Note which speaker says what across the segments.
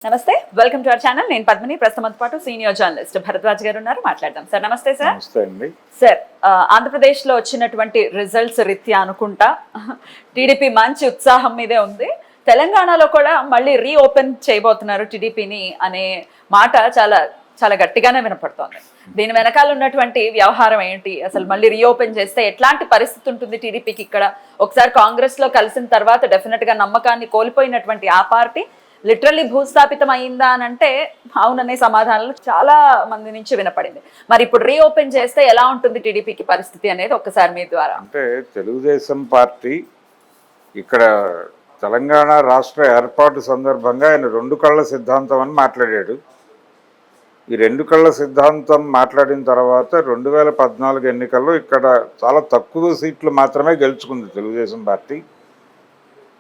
Speaker 1: నమస్తే, welcome to our channel. నేను పద్మిని. ప్రస్తుతం పాటు సీనియర్ జర్నలిస్ట్ భరద్వాజ్ గారు ఉన్నారు, మాట్లాడదాం. సార్ నమస్తే. సార్
Speaker 2: నమస్తే అండి.
Speaker 1: సార్, ఆంధ్రప్రదేశ్ లో వచ్చినటువంటి రిజల్ట్స్ రీత్యా అనుకుంటా టీడీపీ మంచి ఉత్సాహం మీదే ఉంది. తెలంగాణలో కూడా మళ్ళీ రీఓపెన్ చేయబోతున్నారు టీడీపీని అనే మాట చాలా చాలా గట్టిగానే వినపడుతోంది. దీని వెనకాల ఉన్నటువంటి వ్యవహారం ఏంటి? అసలు మళ్ళీ రీఓపెన్ చేస్తే ఎట్లాంటి పరిస్థితి ఉంటుంది టీడీపీకి? ఇక్కడ ఒకసారి కాంగ్రెస్ లో కలిసిన తర్వాత డెఫినెట్ గా నమ్మకాన్ని కోల్పోయినటువంటి ఆ పార్టీ లిటరల్లీ భూస్థాపితం అయిందా అని అంటే అవుననే సమాధానాలు చాలా మంది నుంచి వినపడింది. మరి ఇప్పుడు రీఓపెన్ చేస్తే ఎలా ఉంటుంది టీడీపీకి పరిస్థితి అనేది ఒక్కసారి మీ ద్వారా.
Speaker 2: అంటే తెలుగుదేశం పార్టీ ఇక్కడ తెలంగాణ రాష్ట్ర ఏర్పాటు సందర్భంగా ఆయన రెండు కళ్ళ సిద్ధాంతం అని మాట్లాడాడు. ఈ రెండు కళ్ళ సిద్ధాంతం మాట్లాడిన తర్వాత 2014 ఎన్నికల్లో ఇక్కడ చాలా తక్కువ సీట్లు మాత్రమే గెలుచుకుంది తెలుగుదేశం పార్టీ.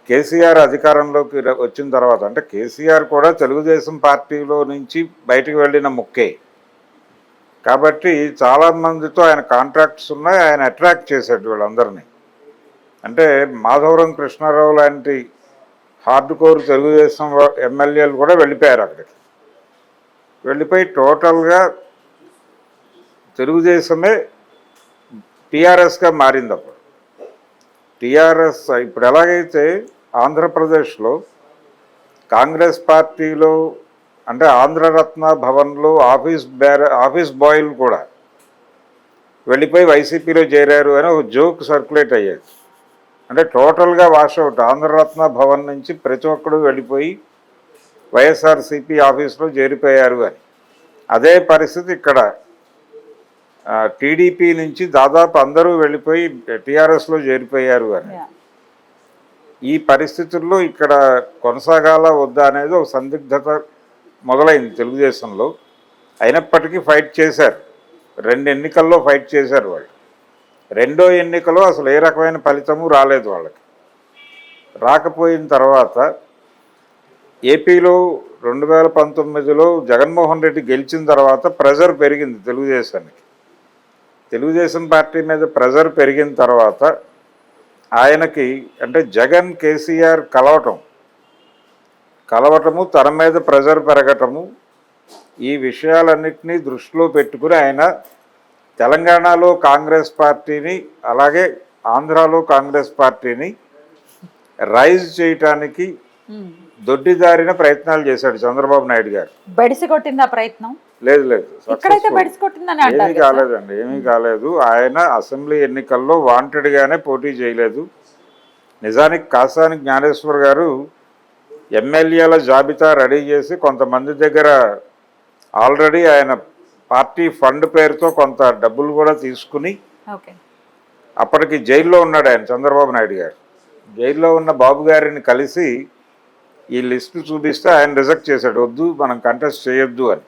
Speaker 2: కేసీఆర్ అధికారంలోకి వచ్చిన తర్వాత, అంటే కేసీఆర్ కూడా తెలుగుదేశం పార్టీలో నుంచి బయటకు వెళ్ళిన ముక్కే కాబట్టి చాలామందితో ఆయన కాంట్రాక్ట్స్ ఉన్నాయి. ఆయన అట్రాక్ట్ చేశాడు వీళ్ళందరినీ. అంటే మాధవరం కృష్ణారావు లాంటి హార్డ్ కోర్ తెలుగుదేశం ఎమ్మెల్యేలు కూడా వెళ్ళిపోయారు అక్కడికి. వెళ్ళిపోయి టోటల్గా తెలుగుదేశమే టీఆర్ఎస్గా మారింది. అప్పుడు టీఆర్ఎస్ ఇప్పుడు ఎలాగైతే ఆంధ్రప్రదేశ్లో కాంగ్రెస్ పార్టీలో అంటే ఆంధ్రరత్న భవన్లో ఆఫీస్ బాయ్లు కూడా వెళ్ళిపోయి వైసీపీలో చేరారు అని ఒక జోక్ సర్క్యులేట్ అయ్యేది. అంటే టోటల్గా వాషౌట్. ఆంధ్రరత్న భవన్ నుంచి ప్రతి ఒక్కరు వెళ్ళిపోయి వైఎస్ఆర్సీపీ ఆఫీస్లో చేరిపోయారు అని. అదే పరిస్థితి ఇక్కడ టీడీపీ నుంచి దాదాపు అందరూ వెళ్ళిపోయి టీఆర్ఎస్లో చేరిపోయారు అని. ఈ పరిస్థితుల్లో ఇక్కడ కొనసాగాల వద్దా అనేది ఒక సందిగ్ధత మొదలైంది తెలుగుదేశంలో. అయినప్పటికీ ఫైట్ చేశారు. 2 ఎన్నికల్లో ఫైట్ చేశారు వాళ్ళు. రెండో ఎన్నికలో అసలు ఏ రకమైన ఫలితము రాలేదు వాళ్ళకి. రాకపోయిన తర్వాత ఏపీలో 2019లో జగన్మోహన్ రెడ్డి గెలిచిన తర్వాత ప్రెజర్ పెరిగింది తెలుగుదేశానికి. తెలుగుదేశం పార్టీ మీద ప్రెజర్ పెరిగిన తర్వాత ఆయనకి అంటే జగన్ కేసీఆర్ కలవటము తన మీద ప్రెజర్ పెరగటము, ఈ విషయాలన్నింటినీ దృష్టిలో పెట్టుకుని ఆయన తెలంగాణలో కాంగ్రెస్ పార్టీని అలాగే ఆంధ్రాలో కాంగ్రెస్ పార్టీని రైజ్ చేయటానికి దొడ్డిదారిన ప్రయత్నాలు చేశాడు చంద్రబాబు నాయుడు గారు.
Speaker 1: బడిసి కొట్టిందా ప్రయత్నం?
Speaker 2: లేదు,
Speaker 1: ఏమీ
Speaker 2: కాలేదండి, ఏమీ కాలేదు. ఆయన అసెంబ్లీ ఎన్నికల్లో వాంటెడ్గానే పోటీ చేయలేదు. నిజానికి కాసాని జ్ఞానేశ్వర్ గారు ఎమ్మెల్యేల జాబితా రెడీ చేసి కొంతమంది దగ్గర ఆల్రెడీ ఆయన పార్టీ ఫండ్ పేరుతో కొంత డబ్బులు కూడా తీసుకుని, అప్పటికి జైల్లో ఉన్నాడు ఆయన చంద్రబాబు నాయుడు గారు. జైల్లో ఉన్న బాబు గారిని కలిసి ఈ లిస్టు చూపిస్తే ఆయన రిజెక్ట్ చేశాడు, వద్దు మనం కంటెస్ట్ చేయొద్దు అని.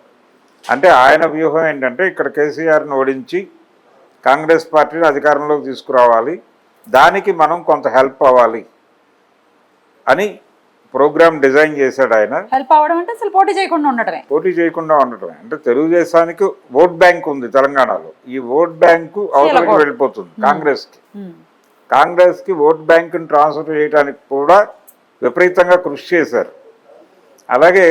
Speaker 2: అంటే ఆయన వ్యూహం ఏంటంటే ఇక్కడ కేసీఆర్ని ఓడించి కాంగ్రెస్ పార్టీని అధికారంలోకి తీసుకురావాలి, దానికి మనం కొంత హెల్ప్ అవ్వాలి అని ప్రోగ్రామ్ డిజైన్ చేశాడు ఆయన.
Speaker 1: హెల్ప్ అవ్వడం అంటే అసలు పోటీ చేయకుండా
Speaker 2: ఉండటమే. అంటే తెలుగుదేశానికి ఓట్ బ్యాంక్ ఉంది తెలంగాణలో. ఈ ఓట్ బ్యాంకు అవతలకి వెళ్ళిపోతుంది కాంగ్రెస్కి ఓట్ బ్యాంకుని ట్రాన్స్ఫర్ చేయడానికి కూడా విపరీతంగా కృషి చేశారు. అలాగే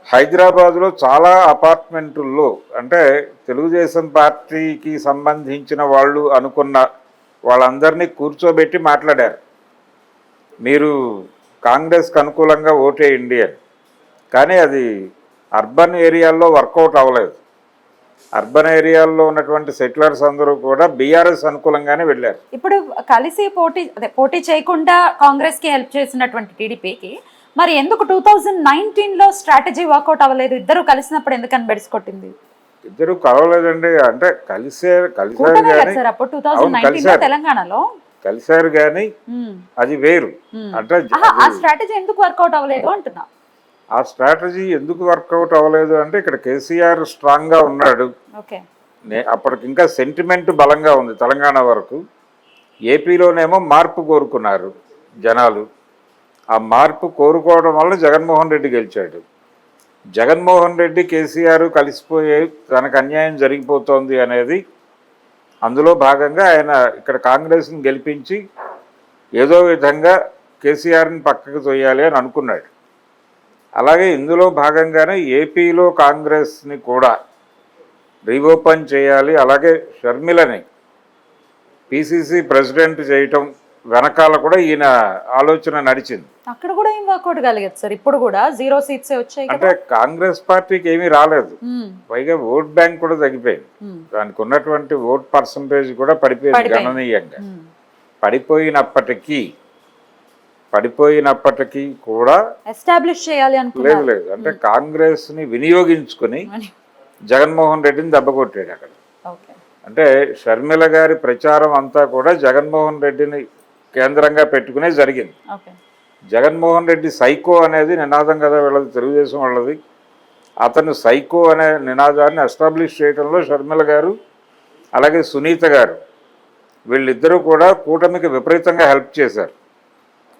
Speaker 2: హైదరాబాదులో చాలా అపార్ట్మెంటుల్లో అంటే తెలుగుదేశం పార్టీకి సంబంధించిన వాళ్ళు అనుకున్న వాళ్ళందరినీ కూర్చోబెట్టి మాట్లాడారు, మీరు కాంగ్రెస్కి అనుకూలంగా ఓటేయండి అని. కానీ అది అర్బన్ ఏరియాల్లో వర్కౌట్ అవ్వలేదు. అర్బన్ ఏరియాల్లో ఉన్నటువంటి సెటిలర్స్ అందరూ కూడా బీఆర్ఎస్ అనుకూలంగానే వెళ్ళారు.
Speaker 1: ఇప్పుడు కలిసి పోటీ చేయకుండా కాంగ్రెస్ కి హెల్ప్ చేసినటువంటి టీడీపీకి మరి ఎందుకు 2019లో స్ట్రాటజీ వర్కౌట్ అవ్వలేదు? ఇద్దరు కలిసినప్పుడు ఎందుకని బెడిసికొట్టింది?
Speaker 2: ఇద్దరు కలవలేదండి. అంటే కలిసారు
Speaker 1: తెలంగాణలో
Speaker 2: కలిశారు కానీ అది వేరు. అంటే
Speaker 1: ఆ స్ట్రాటజీ ఎందుకు వర్కౌట్ అవ్వలేదు అంటున్నా.
Speaker 2: ఆ స్ట్రాటజీ ఎందుకు వర్కౌట్ అవ్వలేదు అంటే ఇక్కడ కేసీఆర్ స్ట్రాంగ్ గా ఉన్నాడు. అప్పటికి ఇంకా సెంటిమెంట్ బలంగా ఉంది తెలంగాణ వరకు. ఏపీలోనేమో మార్పు కోరుకున్నారు జనాలు. ఆ మార్పు కోరుకోవడం వల్ల జగన్మోహన్ రెడ్డి గెలిచాడు. జగన్మోహన్ రెడ్డి కేసీఆర్ కలిసిపోయే తనకు అన్యాయం జరిగిపోతోంది అనేది అందులో భాగంగా ఆయన ఇక్కడ కాంగ్రెస్ని గెలిపించి ఏదో విధంగా కేసీఆర్ని పక్కకు తోయాలి అని అనుకున్నాడు. అలాగే ఇందులో భాగంగానే ఏపీలో కాంగ్రెస్ని కూడా రీఓపెన్ చేయాలి, అలాగే షర్మిలని పిసిసి ప్రెసిడెంట్ చేయటం వెనకాల కూడా ఈయన ఆలోచన నడిచింది.
Speaker 1: అక్కడ కూడా ఏం వర్కౌట్ కలిగదు సార్, ఇప్పుడు కూడా 0 సీట్సే వచ్చాయి కదా.
Speaker 2: అంటే కాంగ్రెస్ పార్టీకి ఏమీ రాలేదు, పైగా ఓట్ బ్యాంక్ కూడా తగ్గిపోయింది, దానికి ఉన్నటువంటి ఓట్ పర్సంటేజ్ కూడా పడిపోయింది గణనీయంగా. పడిపోయినప్పటికీ కూడా
Speaker 1: ఎస్టాబ్లిష్ చేయాలి అనుకున్నారు.
Speaker 2: లేదు అంటే కాంగ్రెస్ ని వినియోగించుకుని జగన్మోహన్ రెడ్డిని దెబ్బకొట్టాడు అక్కడ. అంటే షర్మిల గారి ప్రచారం అంతా కూడా జగన్మోహన్ రెడ్డిని కేంద్రంగా పెట్టుకునే జరిగింది. జగన్మోహన్ రెడ్డి సైకో అనేది నినాదం కదా వీళ్ళది, తెలుగుదేశం వాళ్ళది. అతను సైకో అనే నినాదాన్ని ఎస్టాబ్లిష్ చేయడంలో షర్మిల గారు అలాగే సునీత గారు వీళ్ళిద్దరూ కూడా కూటమికి విపరీతంగా హెల్ప్ చేశారు.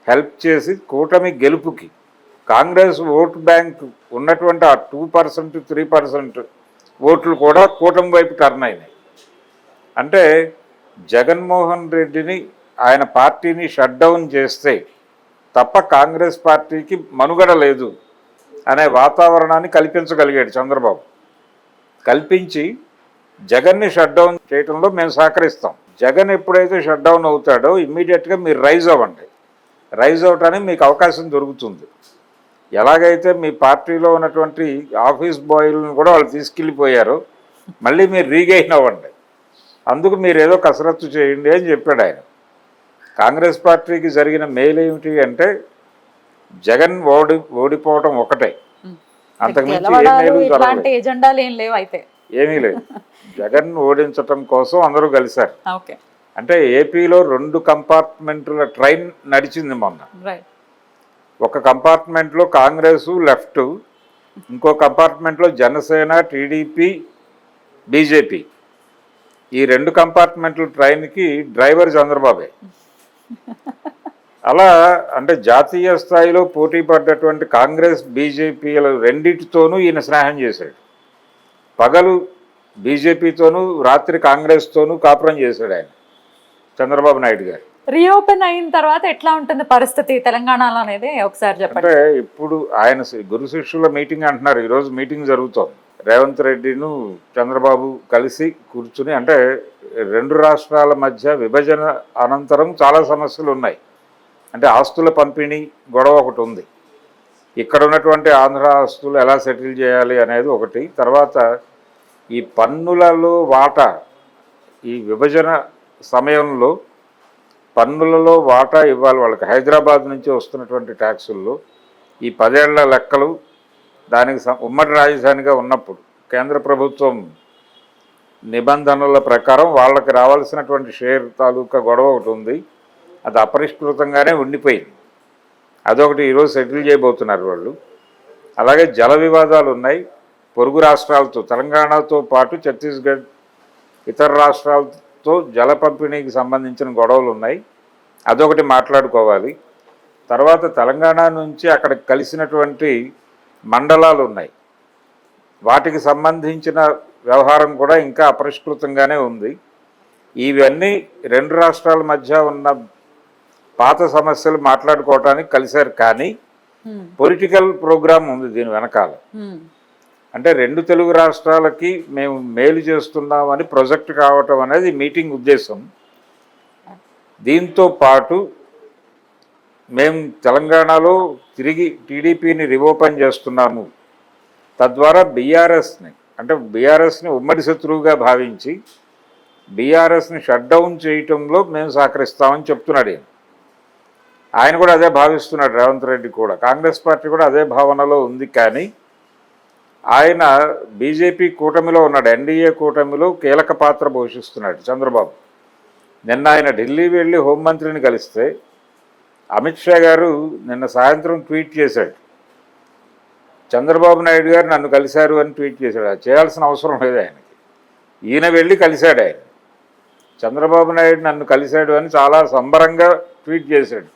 Speaker 2: హెల్ప్ చేసి కూటమి గెలుపుకి కాంగ్రెస్ ఓటు బ్యాంక్ ఉన్నటువంటి ఆ 2%, 3% ఓట్లు కూడా కూటమి వైపు టర్న్ అయినాయి. అంటే జగన్మోహన్ రెడ్డిని ఆయన పార్టీని షట్ డౌన్ చేస్తే తప్ప కాంగ్రెస్ పార్టీకి మనుగడ లేదు అనే వాతావరణాన్ని కల్పించగలిగాడు చంద్రబాబు. కల్పించి జగన్ని షట్ డౌన్ చేయడంలో మేము సహకరిస్తాం. జగన్ ఎప్పుడైతే షట్ డౌన్ అవుతాడో ఇమ్మీడియట్గా మీరు రైజ్ అవ్వండి, రైజ్ అవటానికి మీకు అవకాశం దొరుకుతుంది. ఎలాగైతే మీ పార్టీలో ఉన్నటువంటి ఆఫీస్ బాయ్లను కూడా వాళ్ళు తీసుకెళ్ళిపోయారో మళ్ళీ మీరు రీగెయిన్ అవ్వండి, అందుకు మీరు ఏదో కసరత్తు చేయండి అని చెప్పాడు ఆయన. కాంగ్రెస్ పార్టీకి జరిగిన మేలు ఏమిటి అంటే జగన్ ఓడిపోవడం ఒకటే, అంతకుమించి ఏమీ లేదు. జగన్ ఓడించటం కోసం అందరూ కలిశారు. అంటే ఏపీలో 2 కంపార్ట్మెంట్ల ట్రైన్ నడిచింది మొన్న. ఒక కంపార్ట్మెంట్లో కాంగ్రెస్ లెఫ్ట్, ఇంకో కంపార్ట్మెంట్లో జనసేన, టీడీపీ, బీజేపీ. ఈ 2 కంపార్ట్మెంట్ల ట్రైన్కి డ్రైవర్ చంద్రబాబే. అలా అంటే జాతీయ స్థాయిలో పోటీ పడ్డటువంటి కాంగ్రెస్ బీజేపీల రెండింటితోనూ ఈయన స్నేహం చేశాడు. పగలు బీజేపీతోనూ రాత్రి కాంగ్రెస్తోనూ కాపురం చేశాడు ఆయన చంద్రబాబు నాయుడు గారు.
Speaker 1: రీఓపెన్ అయిన తర్వాత ఎట్లా ఉంటుంది పరిస్థితి తెలంగాణలో అనేది ఒకసారి చెప్పండి.
Speaker 2: అంటే ఇప్పుడు ఆయన గురు శిష్యుల మీటింగ్ అంటున్నారు, ఈరోజు మీటింగ్ జరుగుతోంది. రేవంత్ రెడ్డిను చంద్రబాబు కలిసి కూర్చుని, అంటే 2 రాష్ట్రాల మధ్య విభజన అనంతరం చాలా సమస్యలు ఉన్నాయి. అంటే ఆస్తుల పంపిణీ గొడవ ఒకటి ఉంది, ఇక్కడ ఉన్నటువంటి ఆంధ్ర ఆస్తులు ఎలా సెటిల్ చేయాలి అనేది ఒకటి. తర్వాత ఈ పన్నులలో వాటా, ఈ విభజన సమయంలో పన్నులలో వాటా ఇవ్వాలి వాళ్ళకి. హైదరాబాద్ నుంచి వస్తున్నటువంటి ట్యాక్సుల్లో ఈ 10 ఏళ్ల లెక్కలు దానికి ఉమ్మడి రాజధానిగా ఉన్నప్పుడు కేంద్ర ప్రభుత్వం నిబంధనల ప్రకారం వాళ్ళకి రావాల్సినటువంటి షేర్ తాలూకా గొడవ ఒకటి ఉంది, అది అపరిష్కృతంగానే ఉండిపోయింది. అదొకటి ఈరోజు సెటిల్ చేయబోతున్నారు వాళ్ళు. అలాగే జల వివాదాలు ఉన్నాయి పొరుగు రాష్ట్రాలతో, తెలంగాణతో పాటు ఛత్తీస్గఢ్ ఇతర రాష్ట్రాలతో జల పంపిణీకి సంబంధించిన గొడవలు ఉన్నాయి, అదొకటి మాట్లాడుకోవాలి. తర్వాత తెలంగాణ నుంచి అక్కడ కలిసినటువంటి మండలాలు ఉన్నాయి, వాటికి సంబంధించిన వ్యవహారం కూడా ఇంకా అపరిష్కృతంగానే ఉంది. ఇవన్నీ 2 రాష్ట్రాల మధ్య ఉన్న పాత సమస్యలు మాట్లాడుకోవటానికి కలిశారు. కానీ పొలిటికల్ ప్రోగ్రామ్ ఉంది దీని వెనకాల. అంటే 2 తెలుగు రాష్ట్రాలకి మేము మేలు చేస్తున్నామని ప్రొజెక్ట్ కావటం అనేది మీటింగ్ ఉద్దేశం. దీంతో పాటు మేము తెలంగాణలో తిరిగి టీడీపీని రీఓపెన్ చేస్తున్నాము, తద్వారా బీఆర్ఎస్ని, అంటే బీఆర్ఎస్ని ఉమ్మడి శత్రువుగా భావించి బీఆర్ఎస్ని షట్ డౌన్ చేయటంలో మేము సహకరిస్తామని చెప్తున్నాడు ఆయన కూడా అదే భావిస్తున్నాడు. రేవంత్ రెడ్డి కూడా, కాంగ్రెస్ పార్టీ కూడా అదే భావనలో ఉంది. కానీ ఆయన బీజేపీ కూటమిలో ఉన్నాడు, ఎన్డీఏ కూటమిలో కీలక పాత్ర పోషిస్తున్నాడు చంద్రబాబు. నిన్న ఆయన ఢిల్లీ వెళ్ళి హోంమంత్రిని కలిస్తే అమిత్ షా గారు నిన్న సాయంత్రం ట్వీట్ చేశాడు, చంద్రబాబు నాయుడు గారు నన్ను కలిశారు అని ట్వీట్ చేశాడు. అది చేయాల్సిన అవసరం లేదు ఆయనకి, ఈయన వెళ్ళి కలిశాడు. ఆయన చంద్రబాబు నాయుడు నన్ను కలిశాడు అని చాలా సంబరంగా ట్వీట్ చేశాడు.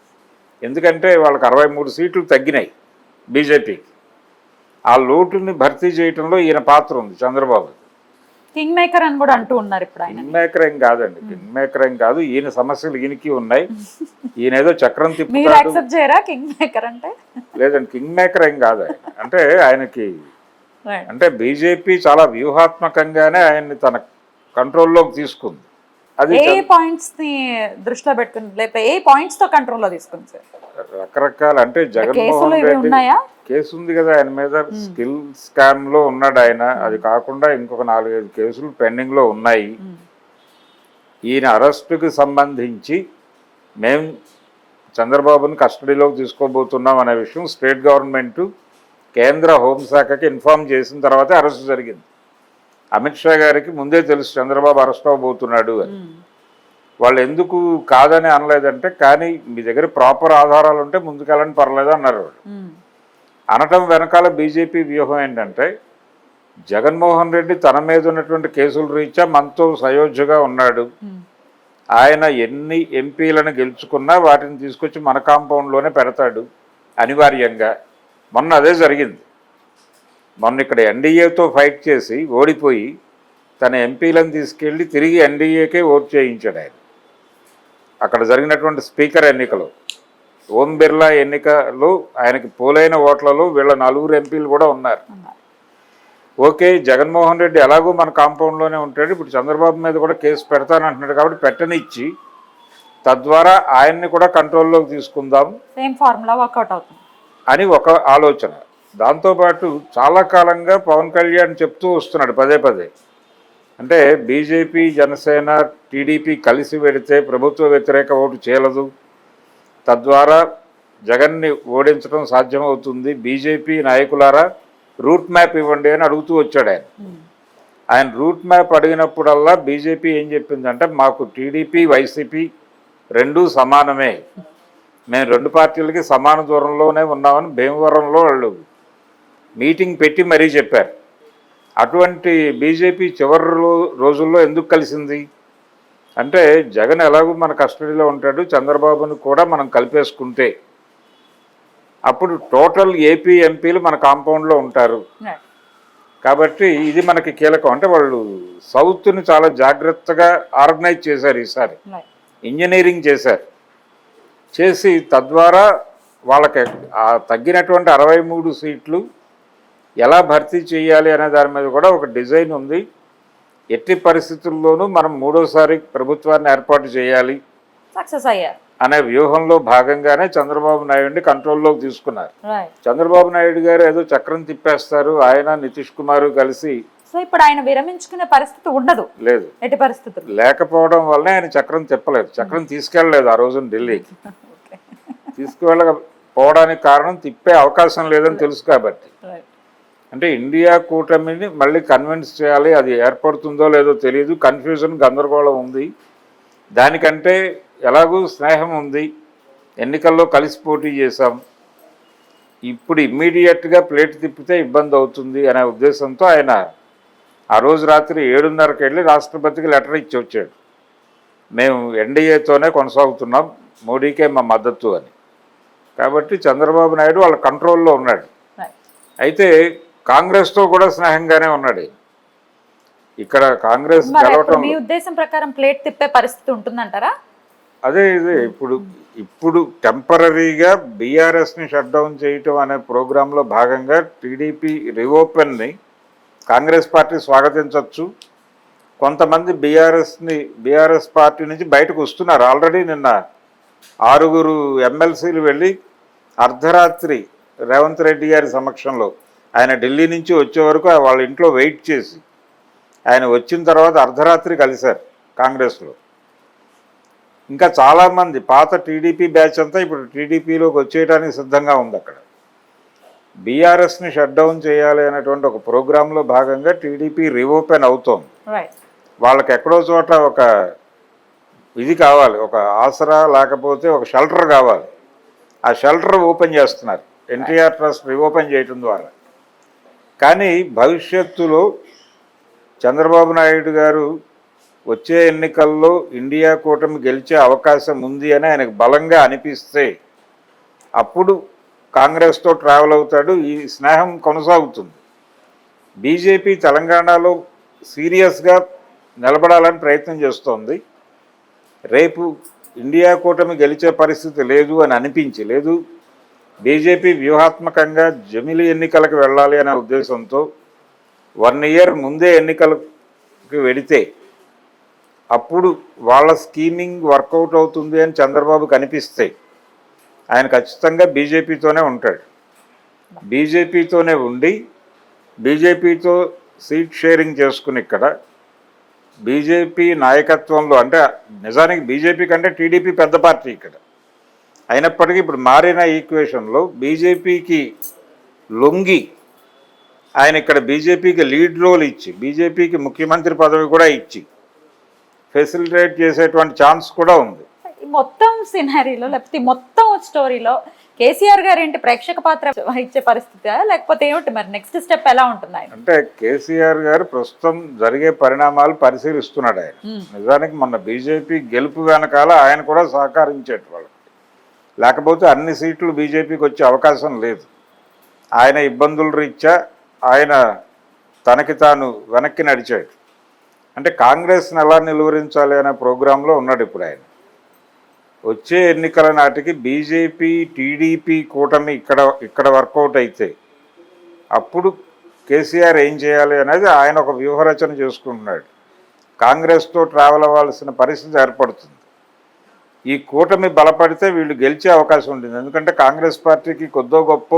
Speaker 2: ఎందుకంటే వాళ్ళకి 63 సీట్లు తగ్గినాయి బీజేపీకి. ఆ లోటుని భర్తీ చేయడంలో ఈయన పాత్ర ఉంది చంద్రబాబు.
Speaker 1: కింగ్ మేకర్ అని కూడా అంటూ ఉన్నారు ఇప్పుడు ఆయన.
Speaker 2: కింగ్ మేకర్ ఏం కాదండి, కింగ్ మేకర్ ఏం కాదు. ఈయన సమస్యలు ఈయనకి ఉన్నాయి, ఈయన ఏదో చక్రం తిప్పుతాడు.
Speaker 1: మీరు యాక్సెప్ట్ చేయరా కింగ్ మేకర్ అంటే?
Speaker 2: లేదండి, కింగ్ మేకర్ ఏం కాదు ఆయన. అంటే ఆయనకి
Speaker 1: రైట్.
Speaker 2: అంటే బీజేపీ చాలా వ్యూహాత్మకంగానే ఆయన్ని తన కంట్రోల్లోకి తీసుకుంది. అది
Speaker 1: ఏ పాయింట్స్ ని దృష్టిలో పెట్టుకుని లేకపోతే ఏ పాయింట్స్ తో కంట్రోల్లో తీసుకుంది సార్?
Speaker 2: రకరకాల అంటే
Speaker 1: కేసులు
Speaker 2: జగన్మోహన్
Speaker 1: ఇవి
Speaker 2: రెడ్డి
Speaker 1: ఉన్నాయా?
Speaker 2: కేసు ఉంది కదా ఆయన మీద, స్కిల్ స్కామ్ లో ఉన్నాడు ఆయన. అది కాకుండా ఇంకొక 4-5 కేసులు పెండింగ్ లో ఉన్నాయి. ఈయన అరెస్టుకి సంబంధించి మేము చంద్రబాబుని కస్టడీలోకి తీసుకోబోతున్నాం అనే విషయం స్టేట్ గవర్నమెంట్ కేంద్ర హోంశాఖకి ఇన్ఫార్మ్ చేసిన తర్వాతే అరెస్టు జరిగింది. అమిత్ షా గారికి ముందే తెలుసు చంద్రబాబు అరెస్ట్ అవ్వబోతున్నాడు అని. వాళ్ళు ఎందుకు కాదని అనలేదంటే, కానీ మీ దగ్గర ప్రాపర్ ఆధారాలు ఉంటే ముందుకెళ్ళని పర్లేదు అన్నారు వాళ్ళు. అనటం వెనకాల బీజేపీ వ్యూహం ఏంటంటే, జగన్మోహన్ రెడ్డి తన మీద ఉన్నటువంటి కేసుల రీత్యా మనతో సయోధ్యగా ఉన్నాడు, ఆయన ఎన్ని ఎంపీలను గెలుచుకున్నా వాటిని తీసుకొచ్చి మన కాంపౌండ్లోనే పెడతాడు అనివార్యంగా. మొన్న అదే జరిగింది. మొన్న ఇక్కడ ఎన్డీఏతో ఫైట్ చేసి ఓడిపోయి తన ఎంపీలను తీసుకెళ్ళి తిరిగి ఎన్డీఏకే ఓటు చేయించాడు ఆయన. అక్కడ జరిగినటువంటి స్పీకర్ ఎన్నికలో ఓం బిర్లా ఎన్నికలో ఆయనకి పోలైన ఓట్లలో వీళ్ళ 4 ఎంపీలు కూడా ఉన్నారు. ఓకే, జగన్మోహన్ రెడ్డి ఎలాగో మన కాంపౌండ్లోనే ఉంటాడు, ఇప్పుడు చంద్రబాబు మీద కూడా కేసు పెడతానంటున్నాడు కాబట్టి పెట్టనిచ్చి తద్వారా ఆయన్ని కూడా కంట్రోల్లోకి తీసుకుందాం,
Speaker 1: సేమ్ ఫార్ములా వర్కౌట్ అవుతుంది
Speaker 2: అని ఒక ఆలోచన. దాంతోపాటు చాలా కాలంగా పవన్ కళ్యాణ్ చెప్తూ వస్తున్నాడు పదే పదే, అంటే బీజేపీ జనసేన టీడీపీ కలిసి పెడితే ప్రభుత్వ వ్యతిరేక ఓటు చేయలేదు, తద్వారా జగన్ని ఓడించడం సాధ్యమవుతుంది, బీజేపీ నాయకులారా రూట్ మ్యాప్ ఇవ్వండి అని అడుగుతూ వచ్చాడు ఆయన. ఆయన రూట్ మ్యాప్ అడిగినప్పుడల్లా బీజేపీ ఏం చెప్పిందంటే, మాకు టీడీపీ వైసీపీ రెండూ సమానమే, మేము 2 పార్టీలకి సమాన దూరంలోనే ఉన్నామని భీమవరంలో వాళ్ళు మీటింగ్ పెట్టి మరీ చెప్పారు. అటువంటి బీజేపీ చివరి రోజుల్లో ఎందుకు కలిసింది అంటే, జగన్ ఎలాగూ మన కస్టడీలో ఉంటాడు, చంద్రబాబును కూడా మనం కలిపేసుకుంటే అప్పుడు టోటల్ ఏపీ ఎంపీలు మన కాంపౌండ్లో ఉంటారు కాబట్టి ఇది మనకి కీలకం. అంటే వాళ్ళు సౌత్ని చాలా జాగ్రత్తగా ఆర్గనైజ్ చేశారు, ఈసారి ఇంజనీరింగ్ చేసి తద్వారా వాళ్ళకి ఆ తగ్గినటువంటి 63 సీట్లు ఎలా భర్తీ చేయాలి అనే దాని మీద కూడా ఒక డిజైన్ ఉంది. ఎట్టి పరిస్థితుల్లోనూ మనం 3వసారి ప్రభుత్వాన్ని ఏర్పాటు చేయాలి,
Speaker 1: సక్సెస్ అయ్యారు
Speaker 2: అనే వ్యూహంలో భాగంగానే చంద్రబాబు నాయుడిని కంట్రోల్లోకి తీసుకున్నారు. చంద్రబాబు నాయుడు గారు ఏదో చక్రం తిప్పేస్తారు, ఆయన నితీష్ కుమార్ కలిసి.
Speaker 1: సో ఇప్పుడు ఆయన విరమించుకునే పరిస్థితి ఉండదు,
Speaker 2: లేదు,
Speaker 1: ఎట్టి పరిస్థితులు
Speaker 2: లేకపోవడం వల్లనే ఆయన చక్రం తిప్పలేదు, చక్రం తీసుకెళ్ళలేదు ఆ రోజున ఢిల్లీకి. తీసుకువెళ్ళకపోవడానికి కారణం తిప్పే అవకాశం లేదని తెలుసు కాబట్టి. అంటే ఇండియా కూటమిని మళ్ళీ కన్విన్స్ చేయాలి, అది ఏర్పడుతుందో లేదో తెలియదు, కన్ఫ్యూజన్ గందరగోళం ఉంది. దానికంటే ఎలాగూ స్నేహం ఉంది, ఎన్నికల్లో కలిసి పోటీ చేశాం, ఇప్పుడు ఇమ్మీడియట్గా ప్లేట్ తిప్పితే ఇబ్బంది అవుతుంది అనే ఉద్దేశంతో ఆయన ఆ రోజు రాత్రి 7:30కి వెళ్ళి రాష్ట్రపతికి లెటర్ ఇచ్చి వచ్చాడు, మేము ఎన్డీఏతోనే కొనసాగుతున్నాం, మోడీకే మా మద్దతు అని. కాబట్టి చంద్రబాబు నాయుడు వాళ్ళ కంట్రోల్లో ఉన్నాడు. అయితే కాంగ్రెస్తో కూడా స్నేహంగానే ఉన్నాడు. ఇక్కడ కాంగ్రెస్ గెలవటం,
Speaker 1: మీ ఉద్దేశం ప్రకారం ప్లేట్ తిప్పే పరిస్థితి ఉంటుందంటారా?
Speaker 2: ఇదే ఇప్పుడు టెంపరీగా బీఆర్ఎస్ని షట్ డౌన్ చేయటం అనే ప్రోగ్రాంలో భాగంగా టీడీపీ రీఓపెన్ని కాంగ్రెస్ పార్టీ స్వాగతించవచ్చు. కొంతమంది బీఆర్ఎస్ పార్టీ నుంచి బయటకు వస్తున్నారు. ఆల్రెడీ నిన్న 6 ఎమ్మెల్సీలు వెళ్ళి అర్ధరాత్రి రేవంత్ రెడ్డి గారి సమక్షంలో ఆయన ఢిల్లీ నుంచి వచ్చే వరకు వాళ్ళ ఇంట్లో వెయిట్ చేసి ఆయన వచ్చిన తర్వాత అర్ధరాత్రి కలిశారు కాంగ్రెస్లో. ఇంకా చాలామంది పాత టీడీపీ బ్యాచ్ అంతా ఇప్పుడు టీడీపీలోకి వచ్చేయడానికి సిద్ధంగా ఉంది. అక్కడ బీఆర్ఎస్ని షట్ డౌన్ చేయాలి అనేటువంటి ఒక ప్రోగ్రాంలో భాగంగా టీడీపీ రీఓపెన్ అవుతోంది. వాళ్ళకి ఎక్కడో చోట ఒక ఇది కావాలి, ఒక ఆసరా లేకపోతే ఒక షెల్టర్ కావాలి. ఆ షెల్టర్ ఓపెన్ చేస్తున్నారు ఎన్టీఆర్ ట్రస్ట్ రీఓపెన్ చేయటం ద్వారా. కానీ భవిష్యత్తులో చంద్రబాబు నాయుడు గారు వచ్చే ఎన్నికల్లో ఇండియా కూటమి గెలిచే అవకాశం ఉంది అని ఆయనకు బలంగా అనిపిస్తే అప్పుడు కాంగ్రెస్తో ట్రావెల్ అవుతాడు, ఈ స్నేహం కొనసాగుతుంది. బీజేపీ తెలంగాణలో సీరియస్గా నిలబడాలని ప్రయత్నం చేస్తోంది. రేపు ఇండియా కూటమి గెలిచే పరిస్థితి లేదు అని అనిపించి, లేదు బీజేపీ వ్యూహాత్మకంగా జమిలి ఎన్నికలకు వెళ్ళాలి అనే ఉద్దేశంతో 1 ఇయర్ ముందే ఎన్నికలకు వెడితే అప్పుడు వాళ్ళ స్కీమింగ్ వర్కౌట్ అవుతుంది అని చంద్రబాబు కనిపిస్తే ఆయన ఖచ్చితంగా బీజేపీతోనే ఉంటాడు. బీజేపీతోనే ఉండి బీజేపీతో సీట్ షేరింగ్ చేసుకుని ఇక్కడ బీజేపీ నాయకత్వంలో, అంటే నిజానికి బీజేపీ కంటే టీడీపీ పెద్ద పార్టీ ఇక్కడ అయినప్పటికీ ఇప్పుడు మారిన ఈక్వేషన్లో బీజేపీకి లొంగి ఆయన ఇక్కడ బీజేపీకి లీడ్ రోల్ ఇచ్చి బీజేపీకి ముఖ్యమంత్రి పదవి కూడా ఇచ్చి ఫెసిలిటేట్ చేసేటువంటి ఛాన్స్ కూడా ఉంది.
Speaker 1: ఈ మొత్తం సినారీలో లేకపోతే ఈ మొత్తం స్టోరీలో కేసీఆర్ గారు ఏంటి ప్రేక్షక పాత్ర ఇచ్చే పరిస్థితి, లేకపోతే ఏమిటి మరి నెక్స్ట్ స్టెప్ ఎలా ఉంటుంది ఆయన?
Speaker 2: అంటే కేసీఆర్ గారు ప్రస్తుతం జరిగే పరిణామాలు పరిశీలిస్తున్నాడు ఆయన. నిజానికి మొన్న బీజేపీ గెలుపు వెనకాల ఆయన కూడా సహకరించేట వాళ్ళు, లేకపోతే అన్ని సీట్లు బీజేపీకి వచ్చే అవకాశం లేదు. ఆయన ఇబ్బందుల రీత్యా ఆయన తనకి తాను వెనక్కి నడిచాడు. అంటే కాంగ్రెస్ని ఎలా నిలువరించాలి అనే ప్రోగ్రాంలో ఉన్నాడు ఇప్పుడు ఆయన. వచ్చే ఎన్నికల నాటికి బీజేపీ టీడీపీ కూటమి ఇక్కడ వర్కౌట్ అయితే అప్పుడు కేసీఆర్ ఏం చేయాలి అనేది ఆయన ఒక వ్యూహరచన చేసుకుంటున్నాడు. కాంగ్రెస్తో ట్రావెల్ అవ్వాల్సిన పరిస్థితి ఏర్పడుతుంది. ఈ కూటమి బలపడితే వీళ్ళు గెలిచే అవకాశం ఉంటుంది. ఎందుకంటే కాంగ్రెస్ పార్టీకి కొద్దో గొప్ప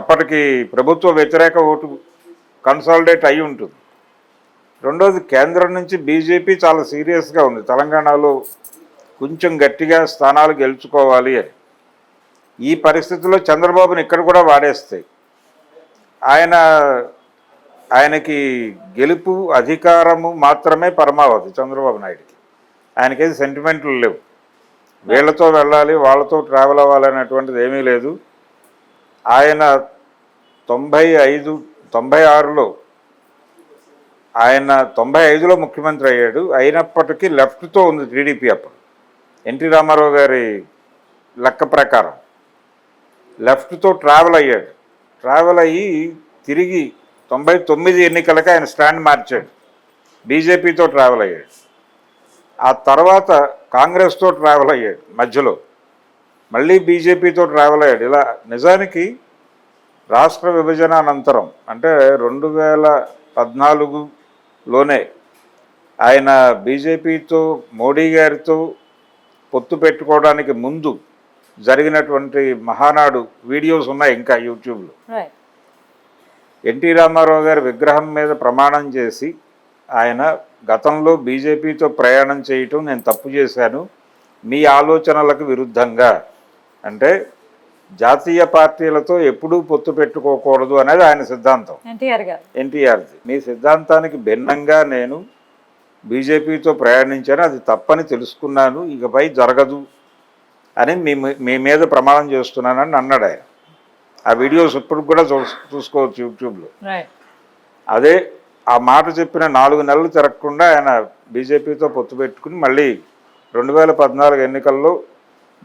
Speaker 2: అప్పటికి ప్రభుత్వ వ్యతిరేక ఓటు కన్సాలిడేట్ అయి ఉంటుంది. రెండోది, కేంద్రం నుంచి బీజేపీ చాలా సీరియస్గా ఉంది తెలంగాణలో కొంచెం గట్టిగా స్థానాలు గెలుచుకోవాలి అని. ఈ పరిస్థితుల్లో చంద్రబాబుని ఇక్కడ కూడా వాడేస్తాయి. ఆయనకి గెలుపు అధికారము మాత్రమే పరమావధి చంద్రబాబు నాయుడికి. ఆయనకేది సెంటిమెంట్లు లేవు. వీళ్ళతో వెళ్ళాలి వాళ్ళతో ట్రావెల్ అవ్వాలి అనేటువంటిది ఏమీ లేదు. ఆయన 96లో ఆయన 95లో ముఖ్యమంత్రి అయ్యాడు. అయినప్పటికీ లెఫ్ట్తో ఉంది టీడీపీ. అప్పుడు ఎన్టీ రామారావు గారి లెక్క ప్రకారం లెఫ్ట్తో ట్రావెల్ అయ్యాడు. ట్రావెల్ అయ్యి తిరిగి 99 ఎన్నికలకి ఆయన స్టాండ్ మార్చాడు. బీజేపీతో ట్రావెల్ అయ్యాడు. ఆ తర్వాత కాంగ్రెస్తో ట్రావెల్ అయ్యాడు. మధ్యలో మళ్ళీ బీజేపీతో ట్రావెల్ అయ్యాడు. ఇలా నిజానికి రాష్ట్ర విభజన అనంతరం అంటే 2014లోనే ఆయన బీజేపీతో మోడీ గారితో పొత్తు పెట్టుకోవడానికి ముందు జరిగినటువంటి మహానాడు వీడియోస్ ఉన్నాయి ఇంకా యూట్యూబ్లో. ఎన్టీ రామారావు గారి విగ్రహం మీద ప్రమాణం చేసి ఆయన గతంలో బీజేపీతో ప్రయాణం చేయటం నేను తప్పు చేశాను మీ ఆలోచనలకు విరుద్ధంగా, అంటే జాతీయ పార్టీలతో ఎప్పుడూ పొత్తు పెట్టుకోకూడదు అనేది ఆయన సిద్ధాంతం. ఎన్టీఆర్ది. మీ సిద్ధాంతానికి భిన్నంగా నేను బీజేపీతో ప్రయాణించాను, అది తప్పని తెలుసుకున్నాను, ఇకపై జరగదు అని మీ మీద ప్రమాణం చేస్తున్నానని అన్నాడు ఆయన. ఆ వీడియోస్ ఇప్పుడు కూడా చూసుకోవచ్చు యూట్యూబ్లో. అదే ఆ మాట చెప్పిన 4 నెలలు తిరగకుండా ఆయన బీజేపీతో పొత్తు పెట్టుకుని మళ్ళీ 2014 ఎన్నికల్లో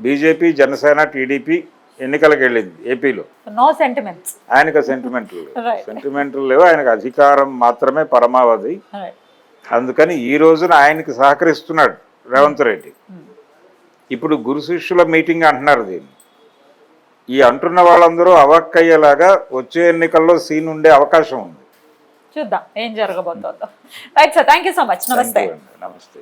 Speaker 2: బీజేపీ జనసేన టీడీపీ ఎన్నికలకు వెళ్ళింది ఏపీలో. ఆయనకు సెంటిమెంట్లు లేవు. ఆయనకు అధికారం మాత్రమే పరమావధి. అందుకని ఈ రోజున ఆయనకి సహకరిస్తున్నాడు రేవంత్ రెడ్డి. ఇప్పుడు గురు శిష్యుల మీటింగ్ అంటున్నారు దీన్ని. ఈ అంటున్న వాళ్ళందరూ అవాక్కయ్యేలాగా వచ్చే ఎన్నికల్లో సీన్ ఉండే అవకాశం ఉంది.
Speaker 1: చూద్దాం ఏం జరగబోతుందో. Right sir, thank you so much. నమస్తే.
Speaker 2: నమస్తే.